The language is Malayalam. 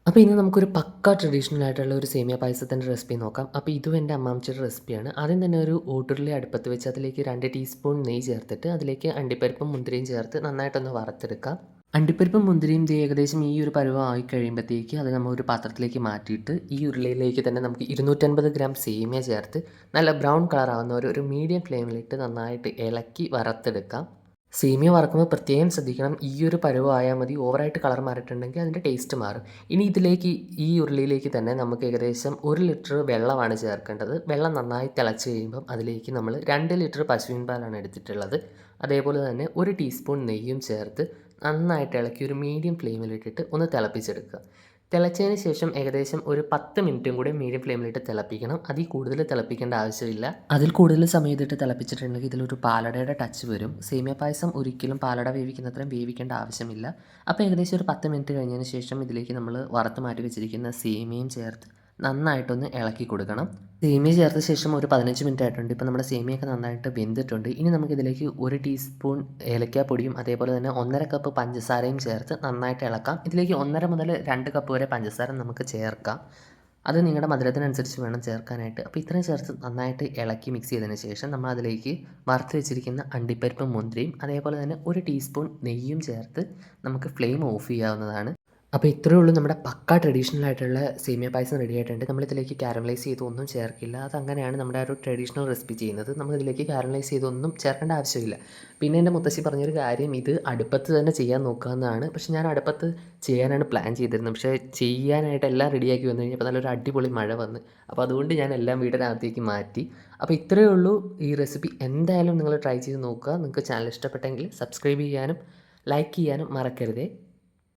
അപ്പോൾ ഇന്ന് നമുക്കൊരു പക്കാ ട്രഡീഷണൽ ആയിട്ടുള്ള ഒരു സേമിയ പായസത്തിൻ്റെ റെസിപ്പി നോക്കാം. അപ്പോൾ ഇതും എൻ്റെ അമ്മാമ്മച്ചിയുടെ റെസിപ്പിയാണ്. ആദ്യം തന്നെ ഒരു ഓട്ടുരുളി അടുപ്പത്ത് വെച്ച് അതിലേക്ക് 2 ടീസ്പൂൺ നെയ്യ് ചേർത്തിട്ട് അതിലേക്ക് അണ്ടിപ്പരിപ്പും മുന്തിരിയും ചേർത്ത് നന്നായിട്ടൊന്ന് വറുത്തെടുക്കാം. അണ്ടിപ്പരിപ്പും മുന്തിരിയും ഏകദേശം ഈ ഒരു പരുവം ആയി കഴിയുമ്പോഴത്തേക്ക് അത് നമ്മൾ ഒരു പാത്രത്തിലേക്ക് മാറ്റിയിട്ട് ഈ ഉരുളിയിലേക്ക് തന്നെ നമുക്ക് 250 ഗ്രാം സേമിയ ചേർത്ത് നല്ല ബ്രൗൺ കളർ ആവുന്ന ഒരു മീഡിയം ഫ്ലെയിമിലിട്ട് നന്നായിട്ട് ഇളക്കി വറുത്തെടുക്കാം. സേമിയ വറക്കുമ്പോൾ പ്രത്യേകം ശ്രദ്ധിക്കണം. ഈ ഒരു പരുവമായാൽ മതി. ഓവറായിട്ട് കളർ മാറിയിട്ടുണ്ടെങ്കിൽ അതിൻ്റെ ടേസ്റ്റ് മാറും. ഇനി ഇതിലേക്ക് ഈ ഉരുളിയിലേക്ക് തന്നെ നമുക്ക് ഏകദേശം 1 ലിറ്റർ വെള്ളമാണ് ചേർക്കേണ്ടത്. വെള്ളം നന്നായി തിളച്ച് കഴിയുമ്പം അതിലേക്ക് നമ്മൾ 2 ലിറ്റർ പശുവിൻ പാലാണ് എടുത്തിട്ടുള്ളത്. അതേപോലെ തന്നെ 1 ടീസ്പൂൺ നെയ്യും ചേർത്ത് നന്നായിട്ട് ഇളക്കി ഒരു മീഡിയം ഫ്ലെയിമിലിട്ടിട്ട് ഒന്ന് തിളപ്പിച്ചെടുക്കുക. തിളച്ചതിന് ശേഷം ഏകദേശം ഒരു 10 മിനിറ്റും കൂടി മീഡിയം ഫ്ലെയിമിലിട്ട് തിളപ്പിക്കണം. അതിൽ കൂടുതൽ തിളപ്പിക്കേണ്ട ആവശ്യമില്ല. അതിൽ കൂടുതൽ സമയം ഇതിട്ട് തിളപ്പിച്ചിട്ടുണ്ടെങ്കിൽ ഇതിലൊരു പാലടയുടെ ടച്ച് വരും. സേമിയ പായസം ഒരിക്കലും പാലട വേവിക്കുന്നത്രയും വേവിക്കേണ്ട ആവശ്യമില്ല. അപ്പോൾ ഏകദേശം ഒരു 10 മിനിറ്റ് കഴിഞ്ഞതിന് ശേഷം ഇതിലേക്ക് നമ്മൾ വറുത്ത് മാറ്റി വെച്ചിരിക്കുന്ന സേമിയയും ചേർത്ത് നന്നായിട്ടൊന്ന് ഇളക്കി കൊടുക്കണം. സേമിയ ചേർത്ത ശേഷം ഒരു 15 മിനിറ്റ് ആയിട്ടുണ്ട്. ഇപ്പോൾ നമ്മുടെ സേമിയൊക്കെ നന്നായിട്ട് വെന്തിട്ടുണ്ട്. ഇനി നമുക്കിതിലേക്ക് 1 ടീസ്പൂൺ ഏലക്കാപ്പൊടിയും അതേപോലെ തന്നെ 1.5 കപ്പ് പഞ്ചസാരയും ചേർത്ത് നന്നായിട്ട് ഇളക്കാം. ഇതിലേക്ക് 1.5 മുതൽ 2 കപ്പ് വരെ പഞ്ചസാര നമുക്ക് ചേർക്കാം. അത് നിങ്ങളുടെ മധുരത്തിനനുസരിച്ച് വേണം ചേർക്കാനായിട്ട്. അപ്പോൾ ഇത്രയും ചേർത്ത് നന്നായിട്ട് ഇളക്കി മിക്സ് ചെയ്തതിന് ശേഷം നമ്മൾ അതിലേക്ക് വറുത്ത് വെച്ചിരിക്കുന്ന അണ്ടിപ്പരിപ്പും മുന്തിരിയും അതേപോലെ തന്നെ 1 ടീസ്പൂൺ നെയ്യും ചേർത്ത് നമുക്ക് ഫ്ലെയിം ഓഫ് ചെയ്യാവുന്നതാണ്. അപ്പോൾ ഇത്രയേ ഉള്ളൂ, നമ്മുടെ പക്കാ ട്രഡീഷണൽ ആയിട്ടുള്ള സേമിയ പായസം റെഡി ആയിട്ടുണ്ട്. നമ്മളിതിലേക്ക് കാരമലൈസ് ചെയ്തൊന്നും ചേർക്കില്ല. അതങ്ങനെയാണ് നമ്മുടെ ആ ഒരു ട്രഡീഷണൽ റെസിപ്പി ചെയ്യുന്നത്. നമ്മളിതിലേക്ക് കാരമലൈസ് ചെയ്തൊന്നും ചേർക്കേണ്ട ആവശ്യമില്ല. പിന്നെ എൻ്റെ മുത്തശ്ശി പറഞ്ഞൊരു കാര്യം, ഇത് അടുപ്പത്ത് തന്നെ ചെയ്യാൻ നോക്കാമെന്നാണ്. പക്ഷേ ഞാൻ അടുപ്പത്ത് ചെയ്യാനാണ് പ്ലാൻ ചെയ്തിരുന്നത്. പക്ഷേ ചെയ്യാനായിട്ട് എല്ലാം റെഡിയാക്കി വന്നു കഴിഞ്ഞപ്പോൾ നല്ലൊരു അടിപൊളി മഴ വന്ന്. അപ്പോൾ അതുകൊണ്ട് ഞാൻ എല്ലാം വീടിനകത്തേക്ക് മാറ്റി. അപ്പോൾ ഇത്രയേ ഉള്ളൂ ഈ റെസിപ്പി. എന്തായാലും നിങ്ങൾ ട്രൈ ചെയ്ത് നോക്കുക. നിങ്ങൾക്ക് ചാനൽ ഇഷ്ടപ്പെട്ടെങ്കിൽ സബ്സ്ക്രൈബ് ചെയ്യാനും ലൈക്ക് ചെയ്യാനും മറക്കരുതേ.